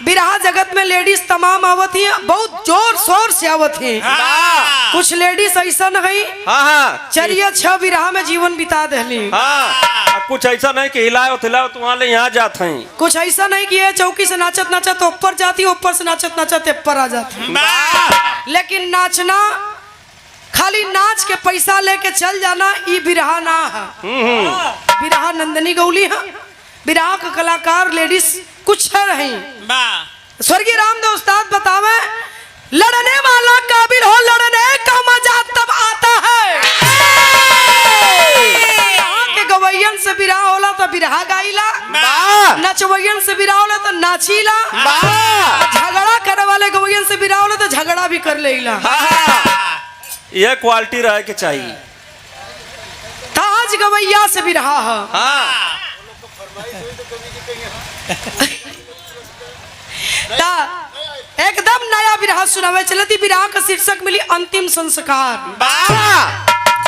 बिरहा जगत में लेडीज तमाम आवत ही बहुत जोर शोर से आवत है। कुछ लेडीज ऐसा नहीं चलिए 6 बिरहा में जीवन बिता दहली। कुछ ऐसा नहीं कि हिलाओ थिलाओ तुम्हारे यहाँ जात हैं। कुछ ऐसा नहीं कि ये चौकी से नाचत नाचत ऊपर जाती, ऊपर से नाचत नाचत ऊपर आ जाती। लेकिन नाचना खाली नाच के पैसा लेके चल जाना ये बिरहा ना है। बिरहा नंदनी गौली है। बिरहा का कलाकार लेडीज कुछ है नहीं। स्वर्गीय रामदेव उस्ताद बतावे लड़ने वाला काबिल हो, लड़ने का मजा तब आता है। के गवैयन से बिरहा होला तो बिरहा गाइला, नचवैयन से बिरहा होला तो नाचीला, झगड़ा करे वाले गवैयन से बिरहा होला तो झगड़ा भी कर लेला। यह क्वालिटी रहे के चाहिए। ताज गवैया से बिरहा है। एकदम नया बिरहा सुनावे चलती। बिरहा का शीर्षक मिली अंतिम संस्कार।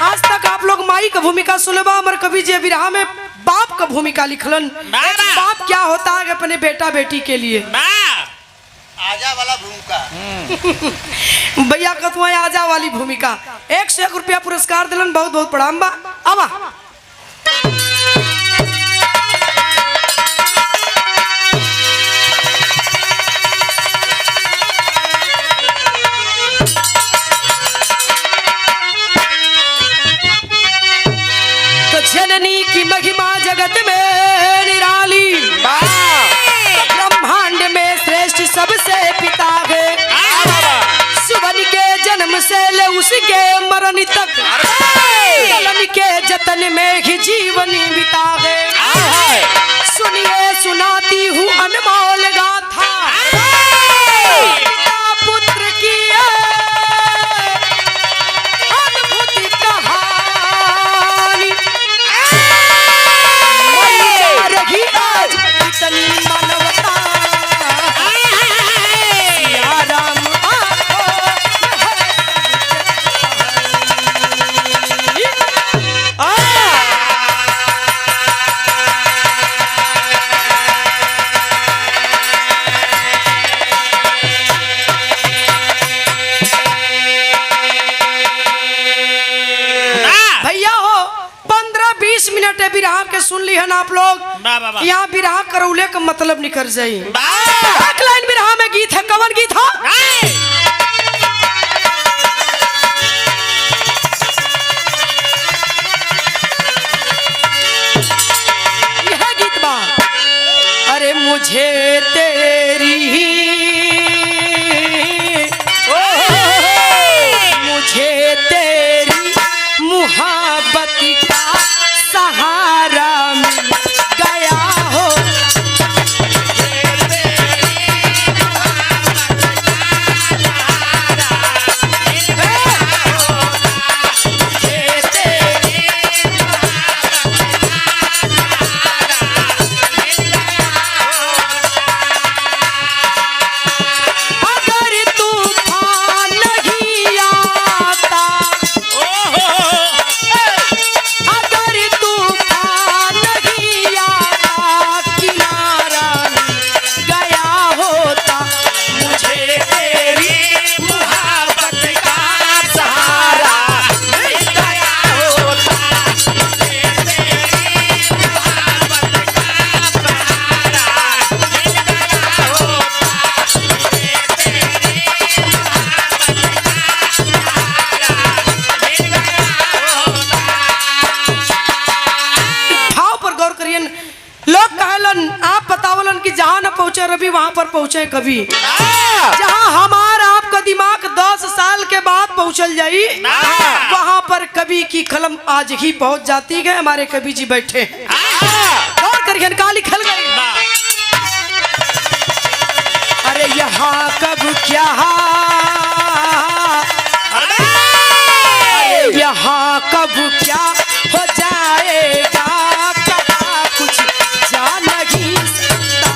आज तक आप लोग माई का भूमिका सुनबा, मर कभी जे बिरहा में बाप का भूमिका लिखलन। बाप क्या होता है अपने बेटा बेटी के लिए। आजा वाला भूमिका भैया कतुआ आजा वाली भूमिका। 1 से 1 रुपया पुरस्कार दिलन। बहुत बहुत प्रणाम बा। आवा जननी की महिमा जगत में निराली, ब्रह्मांड में श्रेष्ठ सबसे पिता है। सुवन के जन्म से ले उसके मरण तक, ललन के जतन में ही जीवन बिता है। सुनिए सुनाती हूँ अनमोल गाथा, पिता पुत्र की अद्भुत कहानी। इतनी मानवता सिया राम भैया हो 15-20 मिनट है बिरहा के सुन ली है ना आप लोग। यहाँ बिरहा करौले का मतलब निकल जाये। एक लाइन बिरहा में गीत है। कवन गीत है? यह गीत बा। अरे मुझे तेरी मुझे तेरी मुहब्बत का सहारा मिल गया हो। रवि वहां पर पहुंचे कभी। जहां हमारा आपका दिमाग 10 साल के बाद पहुंचल जाई, वहां पर कवि की कलम आज ही पहुंच जाती है। हमारे कवि जी बैठे और करके का लिखल गई। अरे यहाँ कब क्या, अरे यहाँ कब क्या हो जाएगा, कुछ जान नहीं सकता।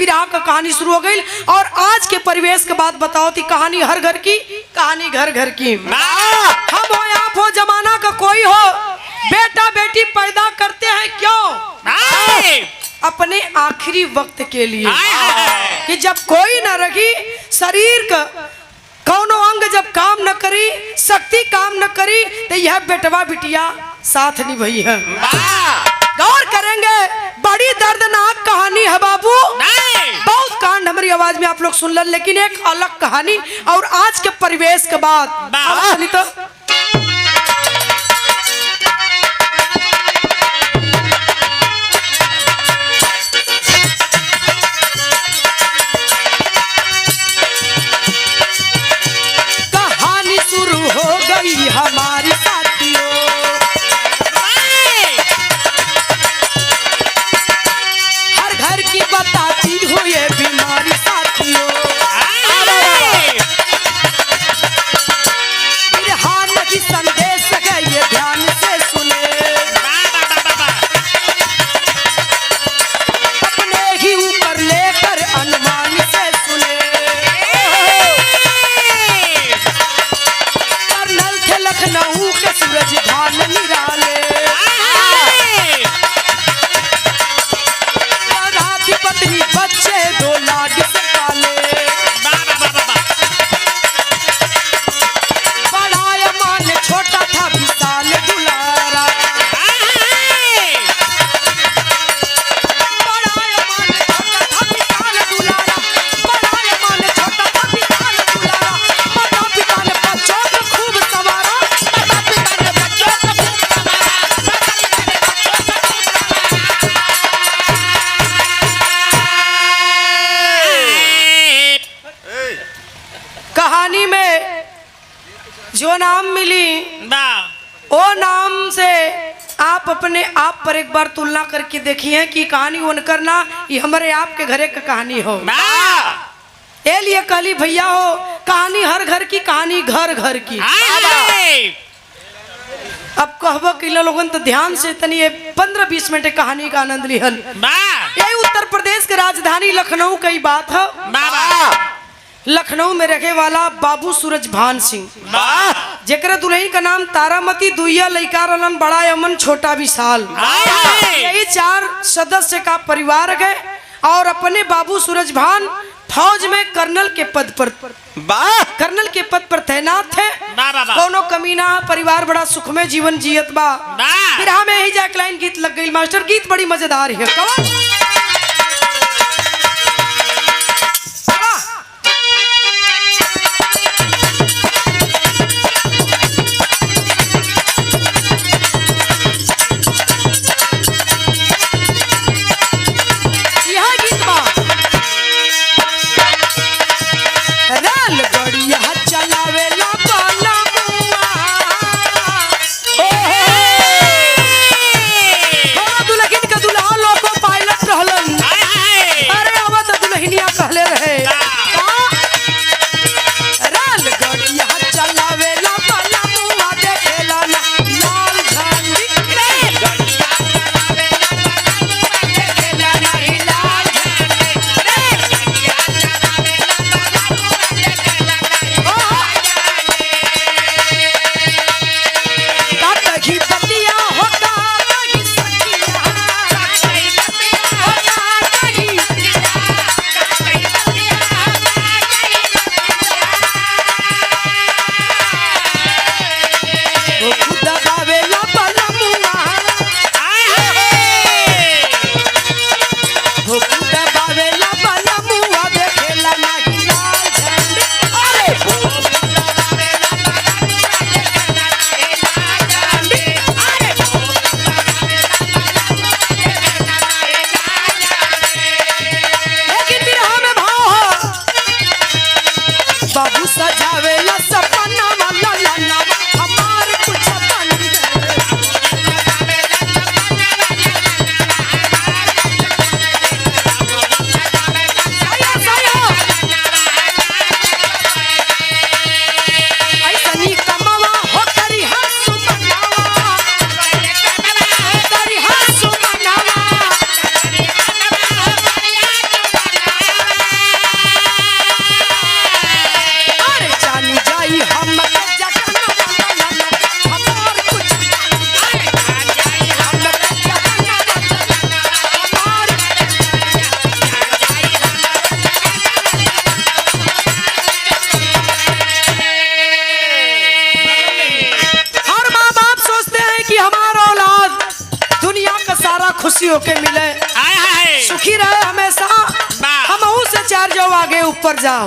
विराह का कहानी शुरू हो गई। और आज के परिवेश के बाद बताओ थी कहानी हर घर की, कहानी घर घर की। हम हो आप हो जमाना का कोई हो, बेटा बेटी पैदा करते हैं क्यों? अपने आखिरी वक्त के लिए, कि जब कोई न रही, शरीर का कौनो अंग जब काम न करी, शक्ति काम न करी, तो यह बेटवा बिटिया साथ निभाई है। गौर करेंगे, बड़ी दर्दनाक कहानी है बाबू। बहुत कांड हमारी आवाज में आप लोग सुन लें, लेकिन एक अलग कहानी और आज के परिवेश के बाद। तो कहानी शुरू हो गई हमारी साथियों, हर घर की बताती हूँ ये बीमारी साथियों। बिरहान की संदेश है ये ध्यान से सुने, अपने ही ऊपर लेकर अनुमान से सुने। कर्नल थे लखनऊ के सूरज भान निराले, राधी पत्नी बच्चे दो लाड से पाले। बड़ा मान छोटा था विशाल दुलारा, बड़ा मान छोटा था विशाल दुलारा, बड़ा मान छोटा था विशाल दुलारा। माता पिता ने बच्चों को खूब संवारा, माता पिता ने बच्चों को खूब संवारा। कहानी में जो नाम मिली, वो नाम से आप अपने आप पर एक बार तुलना करके देखिए कि कहानी उनकर ना ये हमारे आपके घरे का कहानी हो। ये लिए कहली भैया हो, कहानी हर घर की, कहानी घर घर की। अब कहबो कि लोगन तो ध्यान से तनी 15-20 मिनट कहानी का आनंद लिहन। यही उत्तर प्रदेश के राजधानी लखनऊ की बात है। लखनऊ में रखे वाला बाबू सूरज भान सिंह, जेकर दुल्ही का नाम तारामती, दुइया लइका रहलन, बड़ा अमन छोटा विशाल। यही 4 सदस्य का परिवार है। और अपने बाबू सूरज भान फौज में कर्नल के पद पर तैनात थे। कोनो कमीना परिवार बड़ा सुख में जीवन जियत बा। बिरहा में यही जाके लाइन गीत लग गई मास्टर, गीत बड़ी मजेदार है। बाबू सजावेला सपना वाला हमार कुछ होके मिले, हाय हाय सुखी रहे हमेशा, वाह। हम से चार जाओ आगे ऊपर जाओ।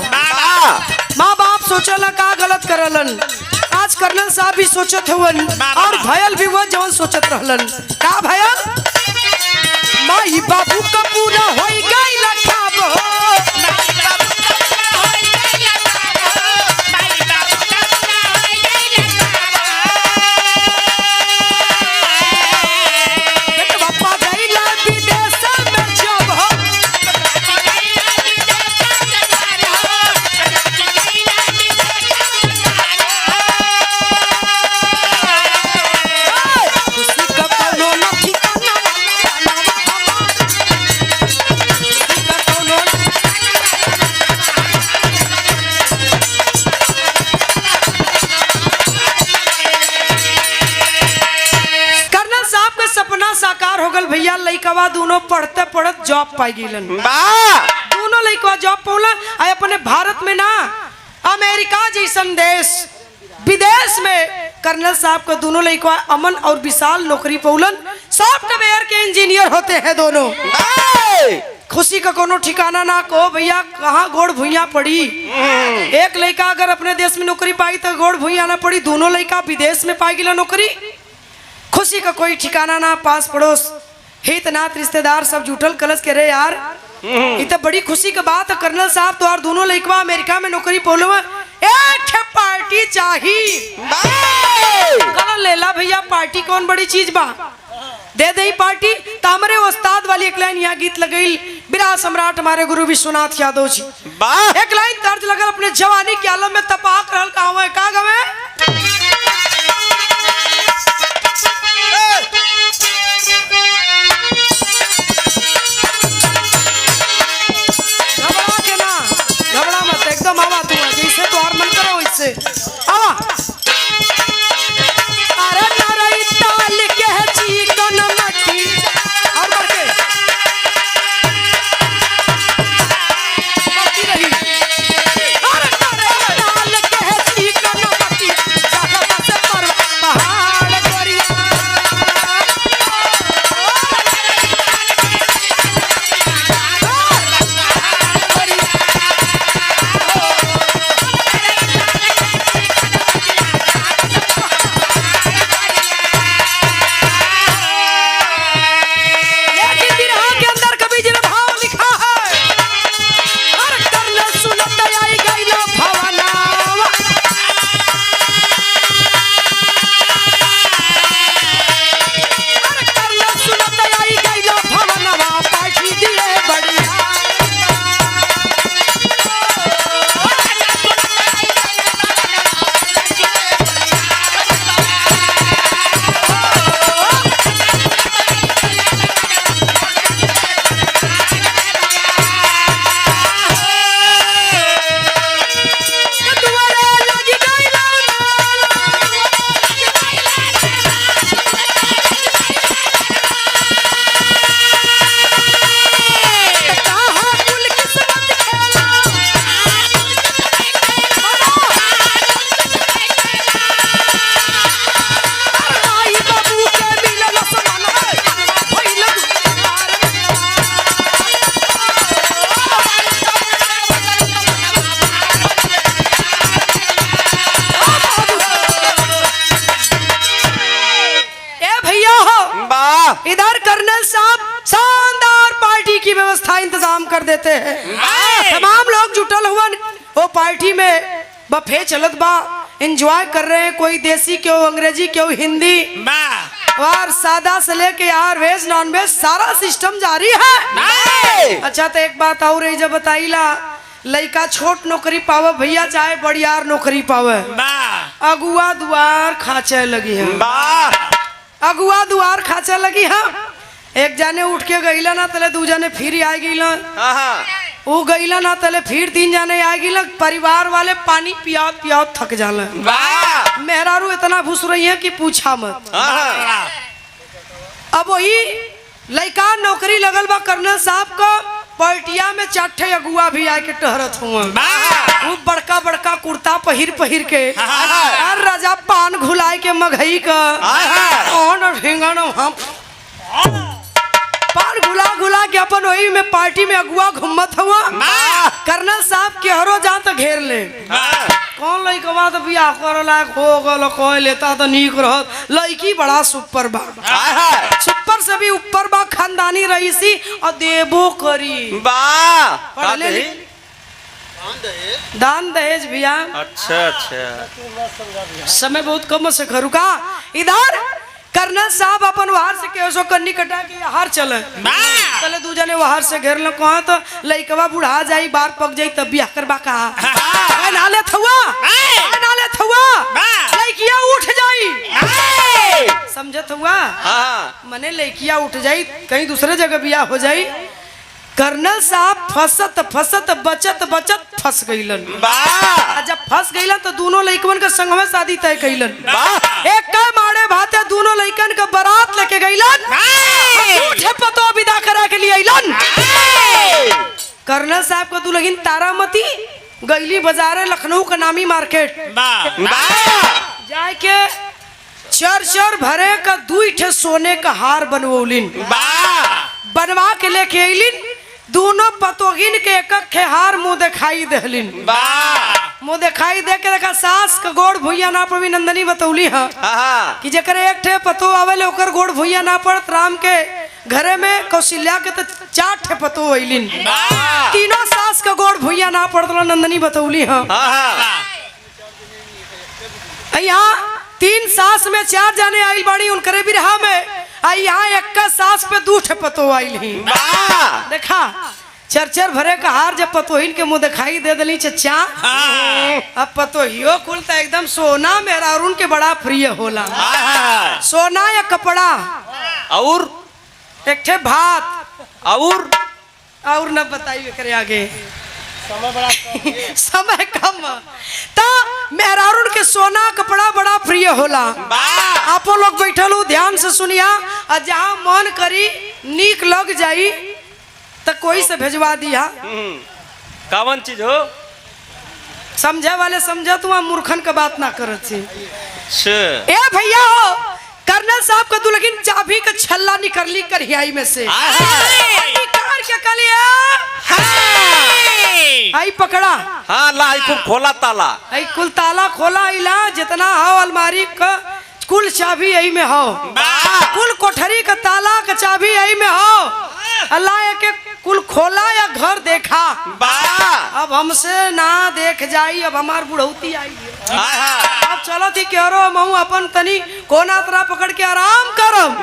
माँ बाप सोचला का गलत करलन, आज कर्नल साहब भी सोचत हवन और भयल भी वो जवन सोचत रहलन। का भयल माई बाबू का पूरा होई गई लखाब हो, बापा गईला विदेश में जब हो, खुशी का कोनो न ठिकाना खुशी का कोनो कर्नल साहब का सपना साकार हो गल भैया। लइकवा दोनों पढ़ते पढ़त जॉब पाई गिलन, दोनों लइकवा जॉब पौला। आ अपने भारत में ना अमेरिका जैसन देश विदेश में कर्नल साहब का दोनों लइकवा अमन और विशाल नौकरी पौलन। सॉफ्टवेयर के इंजीनियर होते हैं दोनों। खुशी का कोनो ठिकाना ना को भैया, कहाँ गोड़ भुइया पड़ी। एक लड़का अगर अपने देश में नौकरी पाई तो गोड़ भुइया ना पड़ी, दोनों लड़का विदेश में पाई गिला नौकरी। खुशी का कोई ठिकाना ना, पास पड़ोस हित नात रिश्तेदार सब जुटल कलश के रे यार ये तो बड़ी खुशी की बात है। कर्नल साहब तो और दोनों लड़का अमेरिका में नौकरी पोलो, एक पार्टी चाहिए। कल लेला भैया पार्टी कौन बड़ी चीज बा, दे दे पार्टी। तामरे उस्ताद वाली एक लाइन यहाँ गीत लगई, बिरा सम्राट हमारे गुरु विश्वनाथ यादव जी। एक लाइन तर्ज लगल, अपने जवानी के आलम में तपाक रहल कहवे का गवे, घबरा के ना, घबरा मत, एकदम आवा तू जैसे द्वार मन करो वैसे आवा। अरे नाराई ताल के है चिकन मट्टी और बढ़ के मट्टी रही। अरे नाराई ताल के है चिकन मट्टी जगह बस पर पहाड़ गोरिया। इधर कर्नल साहब शानदार पार्टी की व्यवस्था इंतजाम कर देते हैं। तमाम लोग जुटल हुआ वो पार्टी में बफे चलत बा, एंजॉय कर रहे हैं। कोई देसी क्यों अंग्रेजी क्यों हिंदी और सादा से लेके यार वेज नॉन वेज सारा सिस्टम जारी है। अच्छा तो एक बात और जब बताइला, लड़का छोट नौकरी पावे भैया चाहे बड़ियार नौकरी पावे, अगुआ दुआर खाचे लगी है, अगुआ दुआर खाचे लगी है। एक जाने उठ के गईला ना तले दू जाने फिर आ गईला, वो गईला ना तले फिर तीन जाने आ गईला। परिवार वाले पानी पिया पिया थक जाला। मेहरारू इतना घुस रही है कि पूछा मत। अब वही लड़का नौकरी लगल बा कर्नल साहब को, पलटिया में चाटे अगुआ भी आके टहरत हुआ, वो बड़का बड़का कुर्ता पहिर पहिर के और राजा पान घुलाए के मघई का अपन वही में पार्टी में अगुआ घुमत हुआ कर्नल साहब केहरो जा तो घेर ले कौन लड़कवा तो बियाह कर लायक हो गल कोई लेता तो नीक रहत लड़की बड़ा सुपर बा सुपर से भी ऊपर बा खानदानी रईसी और देबो करी पढ़ले दान दहेज भैया। अच्छा अच्छा समय बहुत कम से खरू का इधर कर्नल साहब अपन वहार से केसो कन्नी कटा के हार चले चले दू जने वहार से घेर लो कहा तो लइकवा बुढ़ा जाई बार पक जाई तब बियाह करबा कहा नाले थुआ लइकिया उठ जाई समझत हुआ मने लइकिया उठ जाई कहीं दूसरे जगह बियाह हो जाई। कर्नल साहब फसत फसत बचत बचत फंस गईलन जब फंस गईलन तो दोनों लइकन के संग में शादी तय कईलन एक का मारे भाते दोनों लइकन के बारात लेके गईलन झूठे पतो विदा करा के लिए अइलन। कर्नल साहब को दुल्हन तारामती गईली बाजार लखनऊ का नामी मार्केट जाए के चर भरे का 2 ठे सोने का हार बनवौलिन बनवा के लेके अइलिन दोनों पतोगिन के एक हार मुंह दिखाई दहलिन मुंह दिखाई दे के देखा सास का गोड़ भुइया ना पड़ी नंदनी बतौली है कि जकर एक ठे पतो आवेले ओकर गोड़ भुइया ना पड़त राम के घरे में कौशल्या के तो 4 ठे पतो अइलिन तीनों सास का गोड़ भुइया ना पड़त नंदनी बतौली है। यहाँ 3 सास में 4 जाने आइल बाड़ी उनकरे बिरहा में आई यहाँ एक सास पे 2 ठे पतो आइल ही देखा चरचर भरे का हार जब पतोहिन के मुंह दिखाई दे दली चचा अब पतोहियो खुलता एकदम सोना मेरा अरुण के बड़ा प्रिय होला सोना या कपड़ा और एक ठे भात और न बताइए करे आगे समय कम ता मेहरारून के सोना कपड़ा बड़ा प्रिय होला आप लोग बैठल हो ध्यान से सुनिया और जहाँ मन करी नीक लग जाई तो कोई से भेजवा दिया कावन चीज हो समझे वाले समझे तुम मूर्खन का बात ना करत छी अच्छा ए भैया हो कर्नल साहब का दुल्हन चाबी का छल्ला निकली करियाई में से निकाल के कलिया आई पकड़ा हाँ ला खूब खोला ताला आई कुल ताला खोला इला जितना हो अलमारी का कुल चाबी यही में हो कुल कोठरी का ताला का चाबी यही में हो अल्लाह के कुल खोला या घर देखा अब हमसे ना देख जाई अब हमार बुढ़ौती आई अब चलो थी केरो महू अपन तनी कोना तरह पकड़ के आराम करम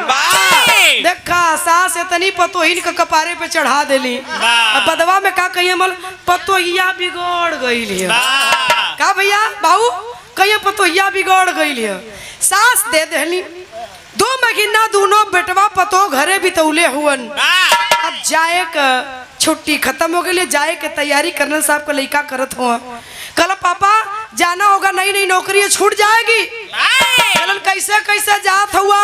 देखा सास इतनी पतोहिन का कपारे पे चढ़ा देली अब बदवा में का कहिए मल पतोहिया बिगड़ गई का भैया बाबू कहिए पतोहिया बिगड़ गई सास दे देली 2 महीना दोनों बेटवा पतो घरे बितौले हुवन अब जाए का छुट्टी खत्म हो गई जाए के तैयारी कर्नल साहब का लड़का करत हुआ कल पापा जाना होगा नई नई नौकरी छूट जाएगी कल कैसे कैसे जात हुआ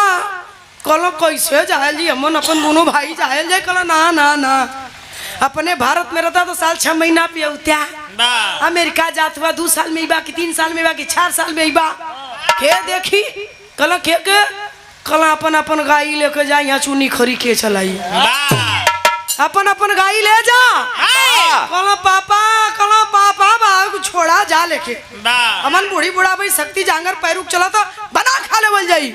कल कैसे जाए जी हमन अपन दोनों भाई जाए जाए कल ना ना ना अपने भारत में रहता तो साल 6 महीना पियौत्या अमेरिका जात हुआ 2 साल में बा कि 3 साल में बा कि 4 साल में बा के देखी कल के कल अपन अपन गाई लेके जा यहाँ चुनी खरी के चलाई अपन अपन गाई ले जा कल पापा बाबू छोड़ा जा लेके अमन बूढ़ी बुढ़ा भाई शक्ति जांगर पैरुक चला तो बना खा ले बल जाई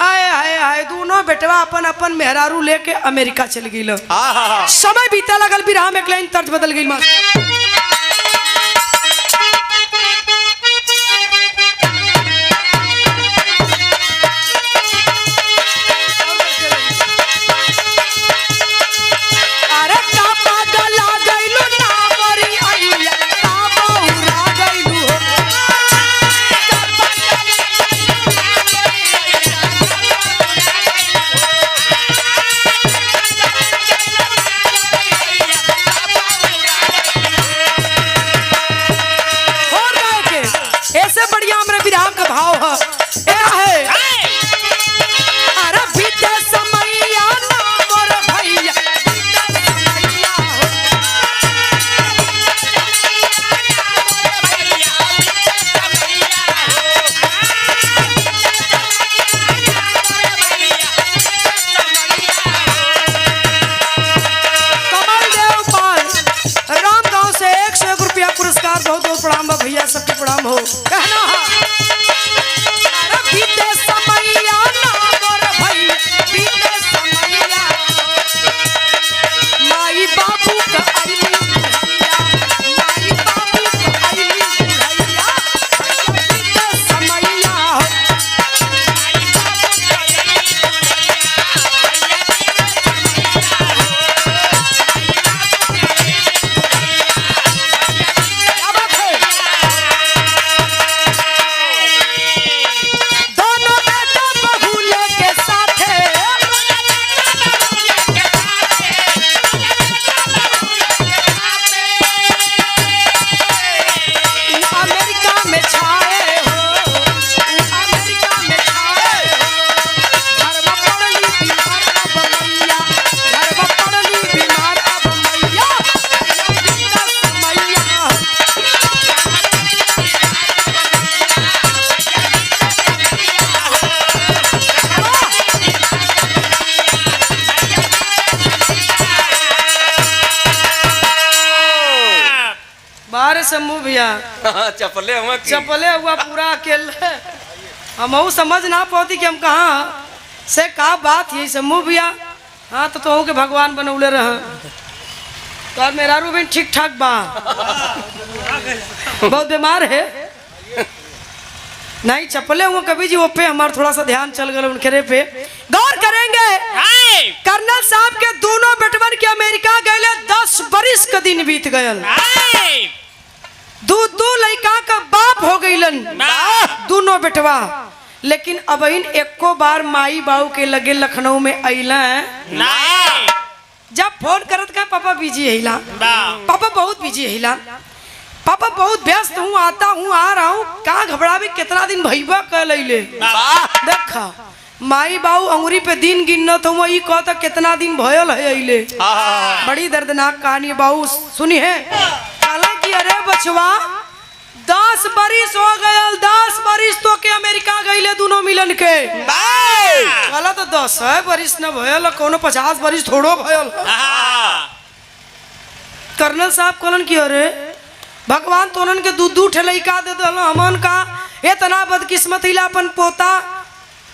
आए हाय हाय दोनों बेटवा अपन अपन मेहरारू लेके अमेरिका चल गई समय बीता लगल बिरहा में एक लाइन तर्ज बदल गई मास्टर समूह भैया चपले हुआ की। चपले हुआ पूरा अकेले हम समझ ना पाती कि हम कहाँ से का बात है समूह भैया। हाँ तो के भगवान बनौले रह तो मेरा रूबीन ठीक ठाक बा बहुत बीमार है नहीं चपले हुआ कभी जी वो पे हमारा थोड़ा सा ध्यान चल गया उनके पे गौर करेंगे। कर्नल साहब के दोनों बेटवन के अमेरिका गए 10 बरिस का दिन बीत गयल। दू लड़का का बाप हो गईलन दोनों बेटवा लेकिन अब एको बार माई बाबू के लगे लखनऊ में अला जब फोन करत का पापा बिजी हिला पापा बहुत बिजी हिला पापा बहुत व्यस्त हूँ आता हूँ आ रहा हूँ कहाँ घबरावे कितना दिन भैया कल अले देखा माई बाबू अंगुरी पे दिन गिनत हूँ वही कहता कितना दिन भयल है अले बड़ी दर्दनाक कहानी बाबू सुनी है कि अरे बचवा 10 बरिस हो गए 10 बरिस तो के अमेरिका गईले दोनों मिलन के वाला तो 10 है बरिस न भयल कोनो 50 बरिस थोड़ो भयल। कर्नल साहब कहलन कि अरे भगवान तो उनके दूध ठेलैका दे दल हमन का इतना बदकिस्मत हिला अपन पोता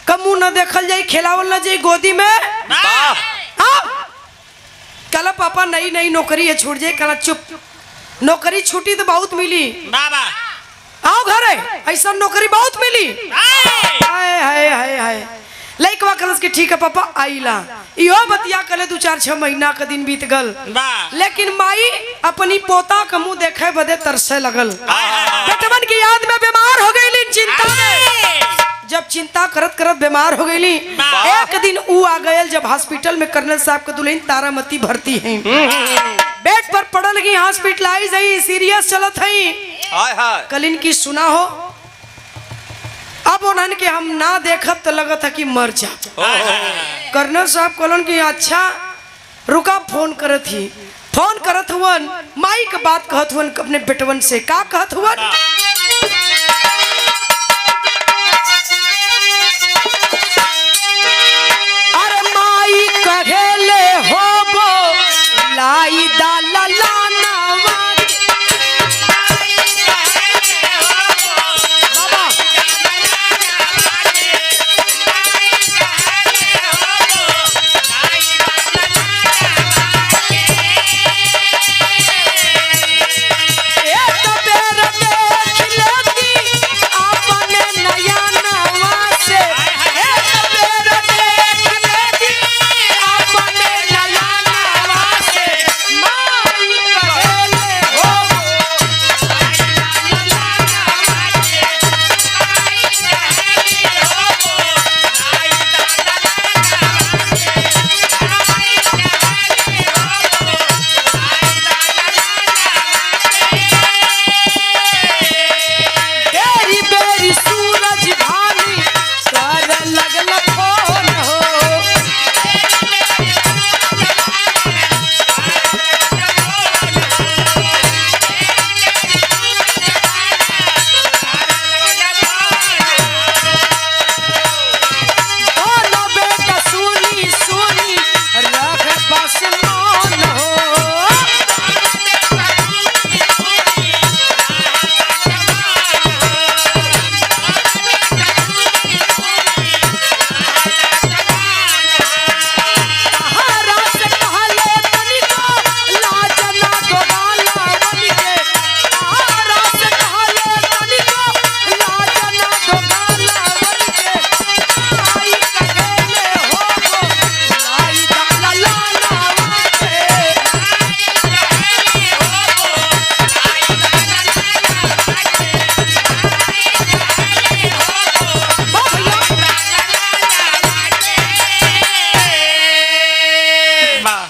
कमू न देखल जाई खिलावल न जाई गोदी में कल पापा नई नई नौकरी है छूट जाए कल चुप नौकरी छुट्टी तो बहुत मिली आओ घर ऐसा नौकरी बहुत मिली हाय हाय हाय हाय लइकवा कलस के ठीक है पापा आइला इहो बतिया कले 2-4-6 महीना का दिन बीत गल लेकिन माई अपनी पोता का मुंह देखे बदे तरसे लगल बेटवन की याद में बीमार हो गई चिंता में जब चिंता करत करत बीमार हो गई एक दिन ऊ आ गयल जब हॉस्पिटल में कर्नल साहब के दुल्हन तारामती भर्ती हैं बेड पर पड़ल गई हॉस्पिटलाइज है सीरियस चलत है कलिन की सुना हो अब उन्हन के हम ना देखब तो लगत है कि मर जा कर्नल साहब कहलन कि अच्छा रुका फोन करत हुवन माई के बात कहत हुवन अपने बेटवन से का कहत हुवन अरे माई कहेले होबो लाई दाला लाना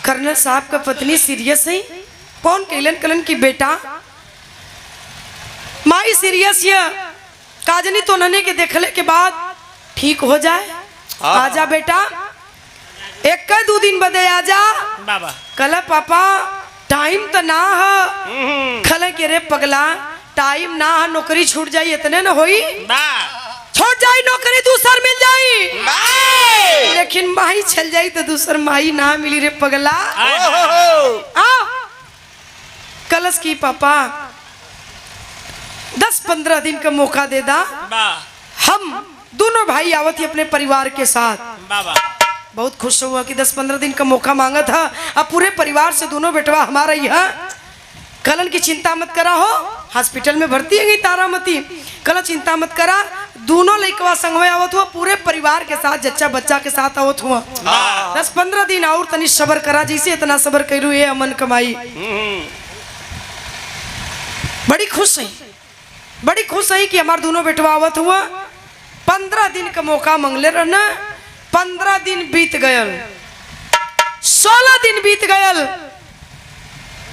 कर्नल साहब का पत्नी सीरियस है कौन कैलन कलन की बेटा माई सीरियस है काजनी तो नने के देखले के बाद ठीक हो जाए आजा बेटा 1-2 दिन बदे आजा बाबा कल पापा टाइम तो ना है खले के रे पगला टाइम ना है नौकरी छूट जाई इतने न होई छोड़ जाई नौकरी दूसर मिल जाई लेकिन माई चल जाई तो दूसर माई ना मिली रे पगला कलश की पापा 10-15 दिन का मौका दे दा। हम दोनों भाई आवत ही अपने परिवार के साथ। बहुत खुश हुआ कि 10-15 दिन का मौका मांगा था। अब पूरे परिवार से दोनों बेटवा हमारा यहाँ। कलन की चिंता मत करा हो, हॉस्पिटल में भर्ती है गई तारामती। कल चिंता मत करा, दोनों लड़कवा संगवे आवत हुआ, पूरे परिवार के साथ, जच्चा बच्चा के साथ आवत हुआ। 10-15 दिन और तनी सबर करा, जैसे इतना सबर करू ये अमन कमाई। बड़ी खुश है, बड़ी खुश है कि हमारे दोनों बेटवा आवत हुआ। 15 दिन का मौका मांगले रहना। 15 दिन बीत गयल, 16 दिन बीत गयल।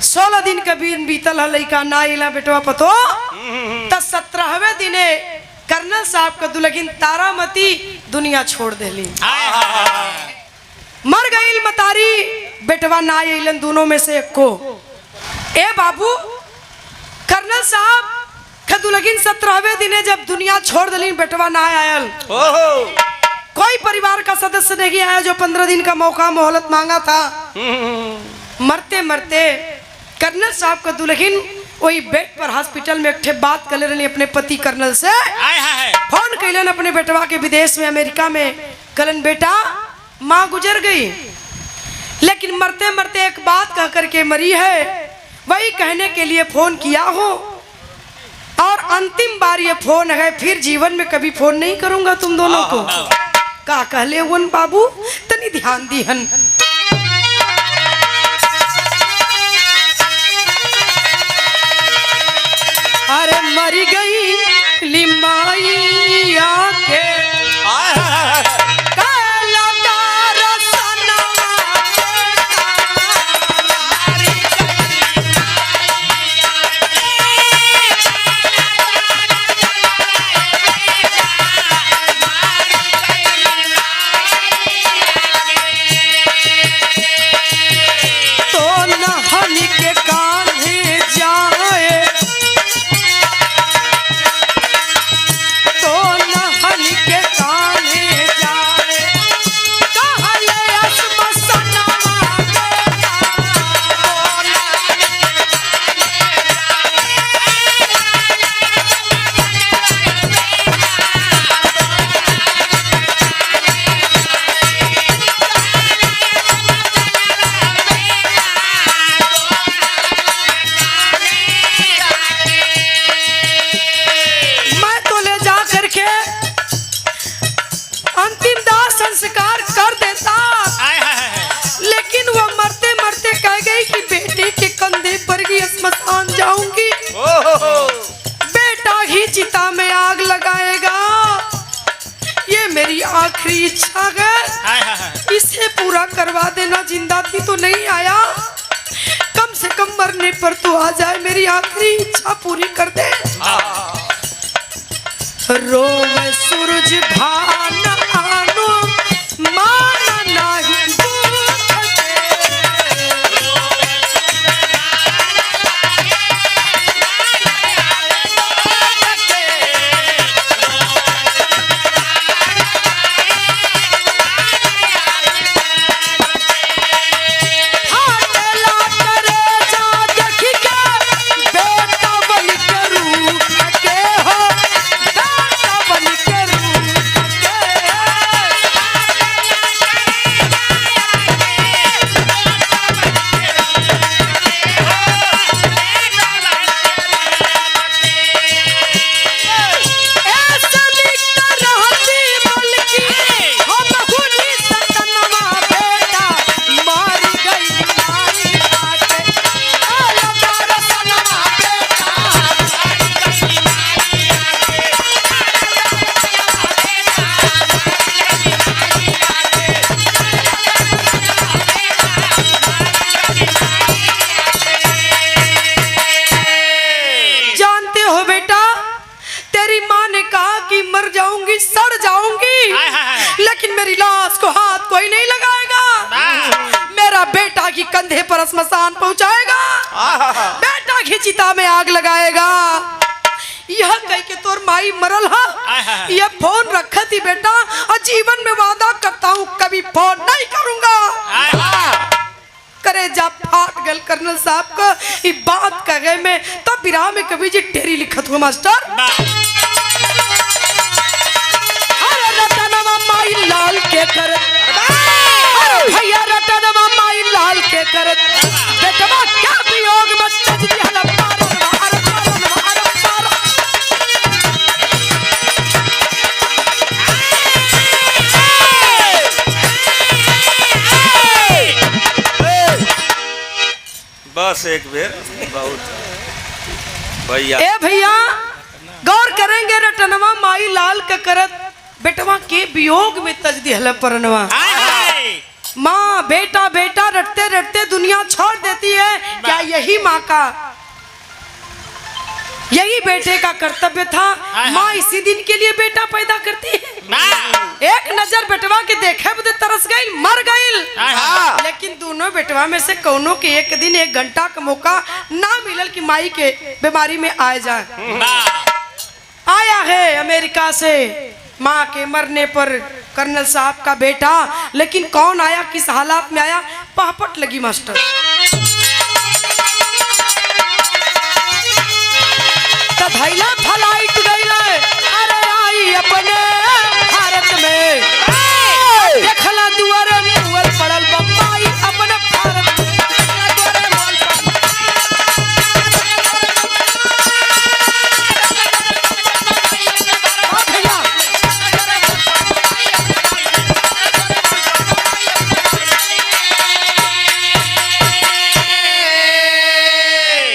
16 दिन का दिन बीतल है, लड़का ना इला बेटवा पतो। 17वें दिने कर्नल साहब का दुल्हन तारामती दुनिया छोड़ देली। मर गई मतारी, बेटवा ना इलन दोनों में से एक को। ए बाबू, कर्नल साहब का दुल्हन 17वें दिने जब दुनिया छोड़ देली, बेटवा ना आयल। कोई परिवार का सदस्य नहीं आया जो 15 दिन का मौका मोहलत मांगा था। मरते मरते कर्नल साहब का दुल्हन वही बेड पर हॉस्पिटल में एक बात कर रही अपने पति कर्नल से। फोन कैलन अपने बेटवा के विदेश में, अमेरिका में। कलन बेटा, माँ गुजर गई, लेकिन मरते मरते एक बात कह करके मरी है, वही कहने के लिए फोन किया हो। और अंतिम बार ये फोन है, फिर जीवन में कभी फोन नहीं करूंगा तुम दोनों को। का कहले हुन बाबू, तनी ध्यान दीहन। अरे मरी गई लिमाइया के संस्कार कर देता, लेकिन वो मरते मरते कह गई कि बेटे के कंधे पर ही स्मशान जाऊंगी। बेटा ही चिता में आग लगाएगा, ये मेरी आखिरी इच्छा है, इसे पूरा करवा देना। जिंदा थी तो नहीं आया, कम से कम मरने पर तो आ जाए, मेरी आखिरी इच्छा पूरी कर दे। रोवे सूरज भान आनो मान नहीं मेरी लाश को हाथ कोई नहीं लगाएगा, मेरा बेटा की कंधे पर स्मशान पहुंचाएगा, बेटा की चिता में आग लगाएगा। यह कह के तोर माई मरल हा, यह फोन रखा थी बेटा, और जीवन में वादा करता हूँ कभी फोन नहीं करूंगा। करे जा फाट गल कर्नल साहब। साहब को ये बात कहे में तब विराह में कवि जी टेरी लिखत हुआ मास्टर। अरे रतनवा माई लाल के करत, अरे भैया रतनवा माई लाल के करत, बेटवा क्या वियोग में सज दिहला पारनवा, अरे पारनवा, अरे पारनवा। बस एक बेर बहुत भैया। ए भैया गौर करेंगे रटनवा माई लाल का करत, बेटवा के वियोग में तज दिहला परनवा। माँ बेटा बेटा रटते रटते दुनिया छोड़ देती है, क्या यही माँ का, यही बेटे का कर्तव्य था? माँ इसी दिन के लिए बेटा पैदा करती है। एक नजर बेटवा के देखे बदे तरस गई, मर गई। लेकिन दोनों बेटवा में से कौनों के एक दिन एक घंटा का मौका ना मिलल कि माई के बीमारी में आ जाए। आया है अमेरिका से माँ के मरने पर कर्नल साहब का बेटा, लेकिन कौन आया, किस हालात में आया, पहपट लगी मास्टर। धैला फ्लाइट गईले, अरे आई अपने भारत में, देखला दुआरे मुअल पड़ल बम्बई अपने भारत में।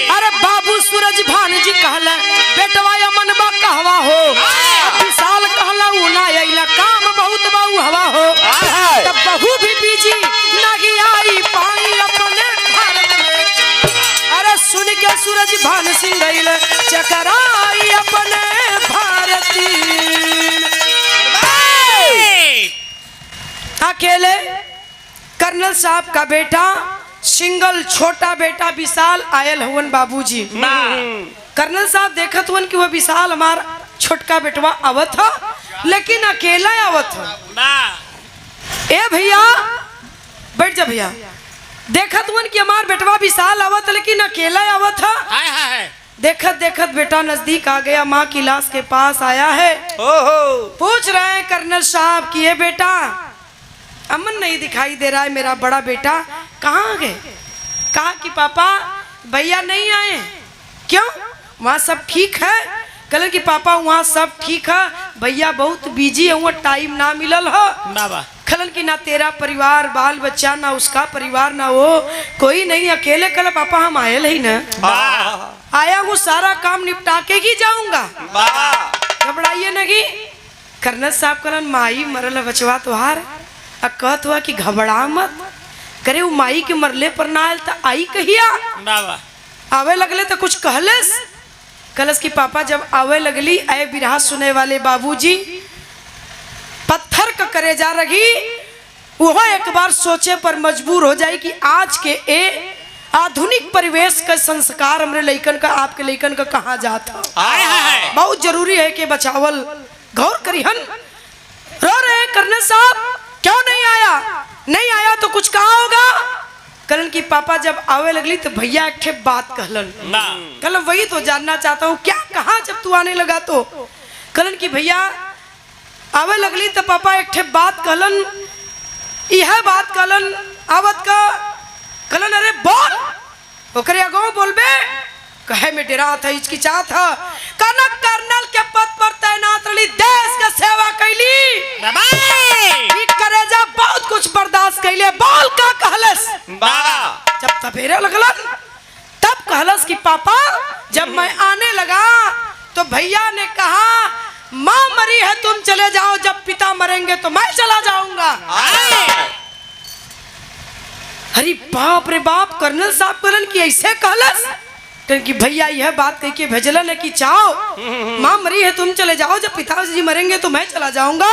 अरे बाबू सूरज भान जी कहला बेटवा यमन बा कहवा हो, विशाल कहला उना अइला काम बहुत बाऊ हवा हो, तब बहू भी बीजी नहीं आई पाई अपने भारत में। अरे सुन के सूरज भान सिंह गइल चकराई अपने भारती। अकेले कर्नल साहब का बेटा सिंगल छोटा बेटा विशाल आयल हुवन बाबूजी। कर्नल साहब देखत हुन कि वो विशाल हमार छोटका बेटवा आवत था, लेकिन अकेला आवत था। ए भैया बैठ जा भैया, देखत हुन कि हमार बेटवा विशाल आवत लेकिन अकेला आवत था। देखत देखत बेटा नजदीक आ गया, माँ की लाश के पास आया है। पूछ रहे हैं कर्नल साहब कि ये बेटा अमन नहीं दिखाई दे रहा है, मेरा बड़ा बेटा कहाँ गए? कहा कि पापा भैया नहीं आए। क्यों, वहाँ सब ठीक है? कल कि पापा वहाँ सब ठीक है, भैया बहुत बिजी है, वहाँ टाइम ना मिलल हो। खलन की ना तेरा परिवार बाल बच्चा ना उसका परिवार ना वो कोई नहीं, अकेले। कल पापा हम आए ही ना, आया हूँ सारा काम निपटा के ही जाऊंगा, घबराइए नहीं। कर्नल साहब कलन माई मरल बचवा तुहार, कहत हुआ कि घबरा मत करे, वो माई के मरले पर ना आयल तो आई कहिया, आवे लगले तो कुछ कहलेस। कलस की पापा जब आवे लगली, आए बिरहा सुने वाले बाबूजी पत्थर का करे जा रही, वो एक बार सोचे पर मजबूर हो जाए कि आज के ए आधुनिक परिवेश का संस्कार हमरे लइकन का, आपके लइकन का कहाँ जाता, बहुत जरूरी है कि बचावल गौर करिहन। रो रहे कर्नल साहब क्यों नहीं आया? नहीं आया तो कुछ कहा होगा। कलन की पापा जब आवे लगली तो भैया एक ठे बात कहलन, कलन वही तो जानना चाहता हूँ, क्या कहा जब तू आने लगा तो? कलन की भैया आवे लगली तो पापा एक ठे बात कहलन, यह बात कहलन आवत का। कलन अरे बोल, ओकरे अगो बोलबे, कहे में डरा था, हिचकिचा था। कनक कर्नल के पद पर तैनात रही, देश का सेवा कैली, करेजा बहुत कुछ बर्दाश्त कैले। बोल का कहलस? जब तबेरे लगलन तब कहलस कि पापा जब मैं आने लगा तो भैया ने कहा माँ मरी है तुम चले जाओ, जब पिता मरेंगे तो मैं चला जाऊंगा। अरे बाप रे बाप, कर्नल साहब कहलन कि ऐसे कहलस? कि भैया यह बात कह के भेजलन है कि चाहो माँ मरी है तुम चले जाओ, जब पिताजी मरेंगे तो मैं चला जाऊंगा।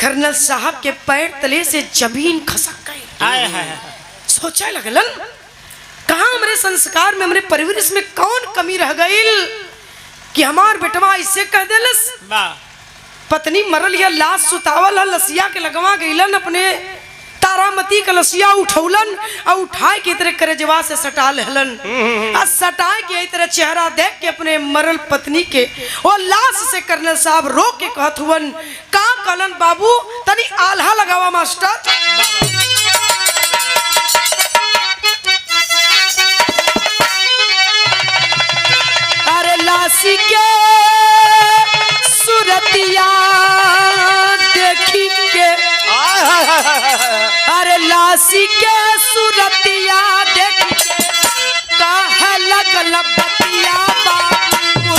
कर्नल साहब के पैर तले से जमीन खसक गई। सोचा लगलन कहा हमारे संस्कार में, हमारे परिवेश में कौन कमी रह गई कि हमार बेटवा इससे कह देलस। पत्नी मरल या लाश सुतावल है, लसिया के लगवा गईलन अपने तारामती कलसिया उठौलन और उठाए के तरह करजवा से सटा लेहलन और सटाए के तरह चेहरा देख के अपने मरल पत्नी के और लाश से कर्नल साहब रोक के कहत हुवन का कलन बाबू तनी आल्हा लगावा मास्टर। अरे लाशी के सुरतिया देखी के अरे लाशी के सुरतिया देखी के कहे लगल बतिया बाबू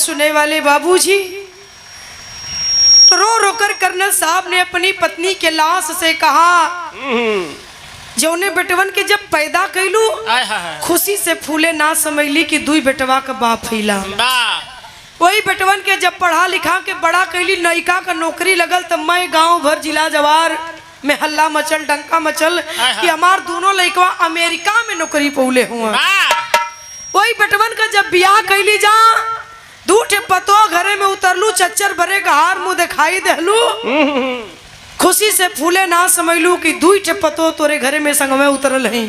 सुने वाले बाबूजी रो रो कर कर्नल साहब ने अपनी पत्नी के लाश से कहा जौने बेटवन के जब पैदा कैलू खुशी से फूले ना समझली कि दुई बेटवा का बाप फैला वही बेटवन के जब पढ़ा लिखा के बड़ा कैली नयिका का नौकरी लगल तब मैं गांव भर जिला जवार में हल्ला मचल डंका मचल कि हमार दोनों लड़कवा अमेरिका में नौकरी पौले हुआ। वही बेटवन का जब ब्याह कैली जा दूठे पतो घरे में उतरलू चच्चर बरे का हार मुंह दिखाई देलू खुशी से फूले ना समझलू कि दुई ठे पतो तोरे घरे में संग में उतरल है।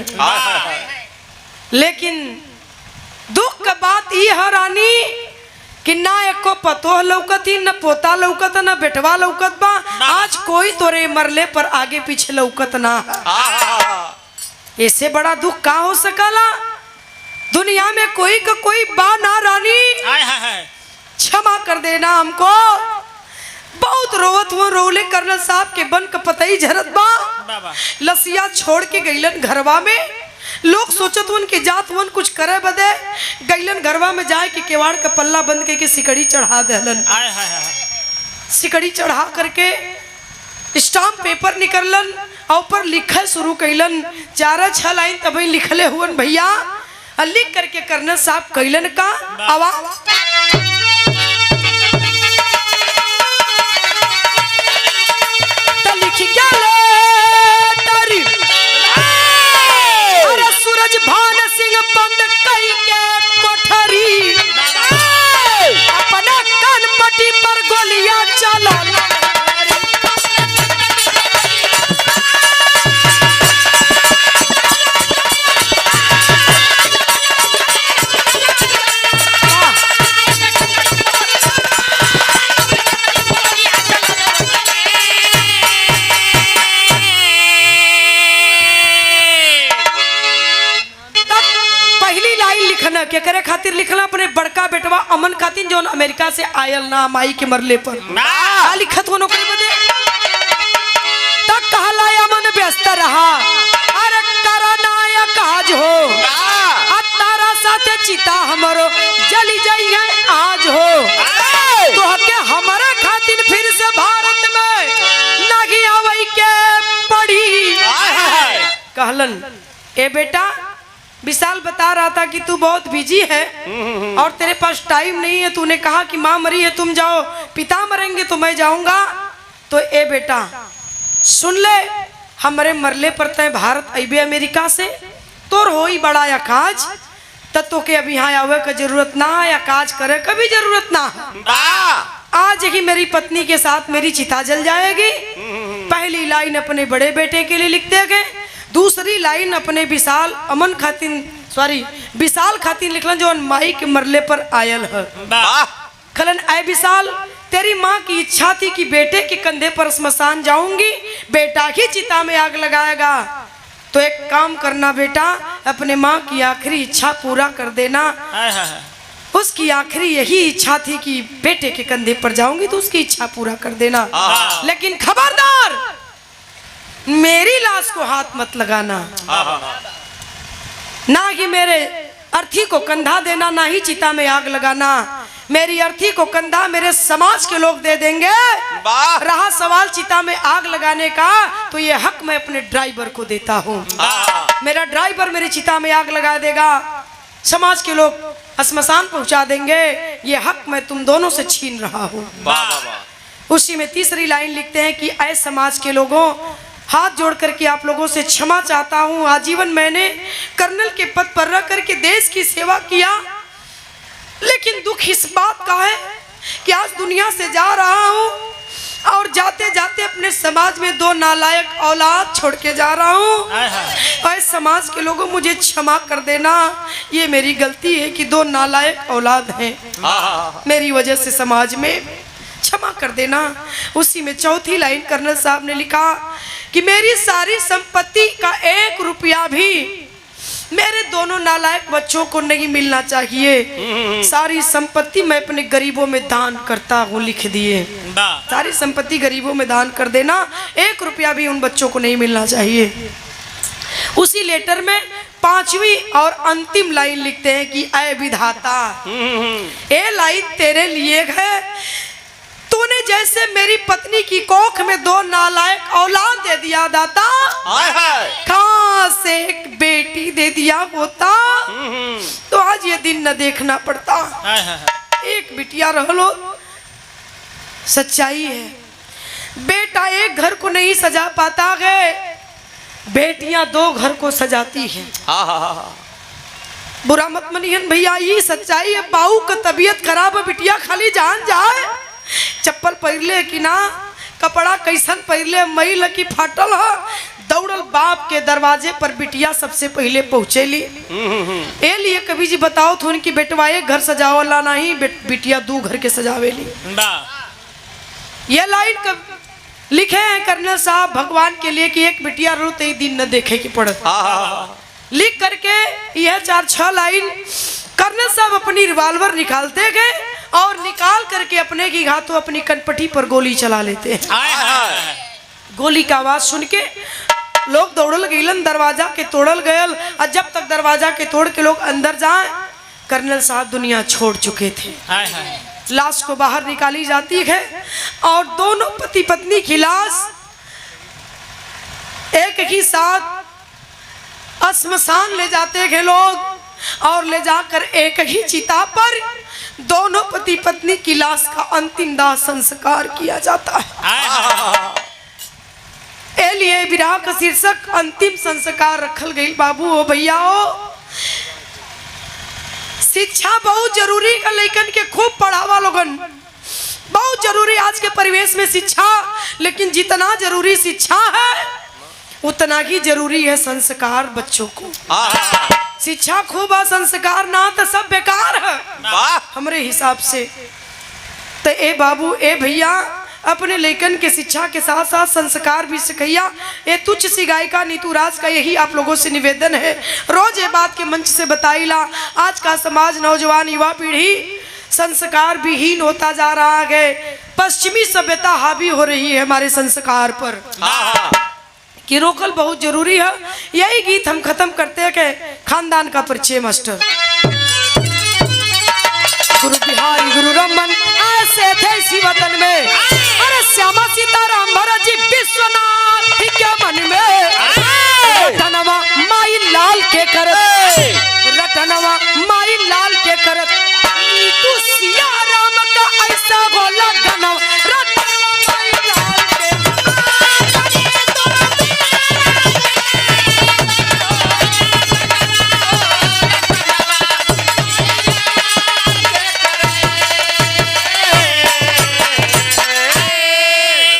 लेकिन दुख का बात ये है रानी कि ना एको पतो लौकत ही, न पोता लौकत, न बेटवा लौकत बा। आज कोई तोरे मरले पर आगे पीछे लौकत ना है। इससे बड़ा दुख का हो सकला? दुनिया में कोई का कोई बा ना रानी। क्षमा कर देना हमको। बहुत रोवत हुआ, रोले कर्नल साहब के बन का पतई झरत बा। लसिया छोड़ के गईलन घरवा में। लोग सोचत हुन कि जात हुन कुछ करे बदे, गईलन घरवा में जाए कि केवाड़ का पल्ला बंद के सिकड़ी चढ़ा देलन। सिकड़ी चढ़ा करके स्टाम्प पेपर निकललन और ऊपर लिखे शुरू कैलन। 4-6 लाइन तभी लिखले हुन भैया। लिख करके कर्नल साहब कैलन का आवाज लिख गया लेटर। अरे सूरज भान सिंह बंद कई के कोठरी, अपना कान पट्टी पर गोलियां चला। के करे खातिर लिखना अपने बड़का बेटवा अमन खातिर जो अमेरिका से आयल ना माई के मरले पर लिखत हो नौकरी बदे। तक कहला अमन व्यस्त रहा। अरे कराना या काज हो तारा साथे चिता हमरो जली जाई है आज हो। तो के हमारे खातिर फिर से भारत में नागी आवई के पड़ी। कहलन ए बेटा, विशाल बता रहा था कि तू बहुत बिजी है और तेरे पास टाइम नहीं है। तूने कहा कि माँ मरी है तुम जाओ, पिता मरेंगे तो मैं जाऊंगा। तो ए बेटा सुन ले, हमारे मरले पर तय भारत अबे अमेरिका से तोर हो ही बड़ा या काज तो के अभी यहाँ आवे का जरूरत ना है या काज करे कभी जरूरत ना है। आज ही मेरी पत्नी के साथ मेरी चिता जल जाएगी। पहली लाइन अपने बड़े बेटे के लिए लिखते गए, दूसरी लाइन अपने विशाल अमन खातिन विशाल खातिन लिखलन जो माई के मरले पर आयल है। खलन आए विशाल, तेरी माँ की इच्छा थी कि बेटे के कंधे पर स्मशान जाऊंगी, बेटा ही चिता में आग लगाएगा। तो एक काम करना बेटा, अपने माँ की आखिरी इच्छा पूरा कर देना। उसकी आखिरी यही इच्छा थी कि बेटे के कंधे पर जाऊंगी, तो उसकी इच्छा पूरा कर देना। लेकिन खबरदार मेरी लाश को हाथ मत लगाना, ना ही मेरे अर्थी को कंधा देना, ना ही चिता में आग लगाना। मेरी अर्थी को कंधा मेरे समाज के लोग दे देंगे। रहा सवाल चिता में आग लगाने का, तो ये हक मैं अपने ड्राइवर को देता हूँ। मेरा ड्राइवर मेरी चिता में आग लगा देगा, समाज के लोग श्मशान पहुंचा देंगे। ये हक मैं तुम दोनों से छीन रहा हूँ। उसी में तीसरी लाइन लिखते हैं कि ऐ समाज के लोगों, हाथ जोड़ करके आप लोगों से क्षमा चाहता हूँ। आजीवन मैंने कर्नल के पद पर रह करके देश की सेवा किया, लेकिन दुख इस बात का है कि आज दुनिया से जा रहा हूँ और जाते जाते अपने समाज में 2 नालायक औलाद छोड़ के जा रहा हूँ। और समाज के लोगों मुझे क्षमा कर देना, ये मेरी गलती है कि 2 नालायक औलाद हैं मेरी वजह से समाज में, क्षमा कर देना। उसी में चौथी लाइन कर्नल साहब ने लिखा कि मेरी सारी संपत्ति का 1 रुपया भी मेरे दोनों नालायक बच्चों को नहीं मिलना चाहिए। सारी संपत्ति मैं अपने गरीबों में दान करता हूँ, लिख दिए। सारी संपत्ति गरीबों में दान कर देना, 1 रुपया भी उन बच्चों को नहीं मिलना चाहिए। उसी लेटर में 5वीं और अंतिम लाइन लिखते हैं कि ऐ विधाता, ये लाइन तेरे लिए है। तूने जैसे मेरी पत्नी की कोख में 2 नालायक औलाद दे दिया दाता, कहां से एक बेटी दे दिया होता तो आज ये दिन न देखना पड़ता। एक बिटिया रह लो, सच्चाई है। बेटा एक घर को नहीं सजा पाता है, बेटियां 2 घर को सजाती हैं। बुरा मत मनिहन भैया, ये सच्चाई है। बाऊ का तबीयत खराब है, बिटिया खाली जान जाए, चप्पल पहले कि ना, कपड़ा कैसन पहले, मैल की फाटल है, दौड़ल बाप के दरवाजे पर बिटिया सबसे पहले पहुंचेली। ए लिए कवि जी बताओ थोन कि बेटवा एक घर सजावला नहीं, बिटिया दू घर के सजावेली। ये लाइन कब लिखे हैं कर्नल साहब भगवान के लिए कि एक बिटिया रोते ही दिन न देखे की पड़त। लिख करके यह 4-6 लाइन कर्नल साहब अपनी रिवॉल्वर निकालते गए और निकाल करके अपने की घातों अपनी कनपटी पर गोली चला लेते हैं। गोली का आवाज सुन के लोग दौड़ल गईलन, दरवाजा के तोड़ल गयल। और जब तक दरवाजा के तोड़ के लोग अंदर जाए, कर्नल साहब दुनिया छोड़ चुके थे। लाश को बाहर निकाली जाती है और दोनों पति पत्नी की लाश एक ही साथ श्मशान ले जाते हैं लोग और ले जाकर एक ही चिता पर दोनों पति पत्नी की लाश का अंतिम दाह संस्कार किया जाता है। ए लिए विराह का शीर्षक अंतिम संस्कार रखल गई। बाबू हो भैया हो, शिक्षा बहुत जरूरी है। लेकिन के खूब पढ़ावा लोगन, बहुत जरूरी आज के परिवेश में शिक्षा। लेकिन जितना जरूरी शिक्षा है उतना ही जरूरी है संस्कार बच्चों को। शिक्षा खूब है, संस्कार ना तो सब बेकार है हमरे हिसाब से। तो ए बाबू ए भैया अपने लेखन के शिक्षा के साथ साथ संस्कार भी सिखैया। ये तुच्छ सी गायिका नीतू राज का यही आप लोगों से निवेदन है। रोज ये बात के मंच से बताईला, आज का समाज नौजवान युवा पीढ़ी संस्कार विहीन होता जा रहा है। पश्चिमी सभ्यता हावी हो रही है हमारे संस्कार पर कि रोकल बहुत जरूरी है। यही गीत हम खत्म करते हैं कि खानदान का परिचय मास्टर। गुरु बिहारी गुरु रमन ऐसे थे इसी वतन में, अरे श्यामा सीताराम भरत जी विश्वनाथ के मन में। रटनवा माई लाल के करत, रटनवा माई लाल के करत, तू सिया राम का ऐसा गोला गनवा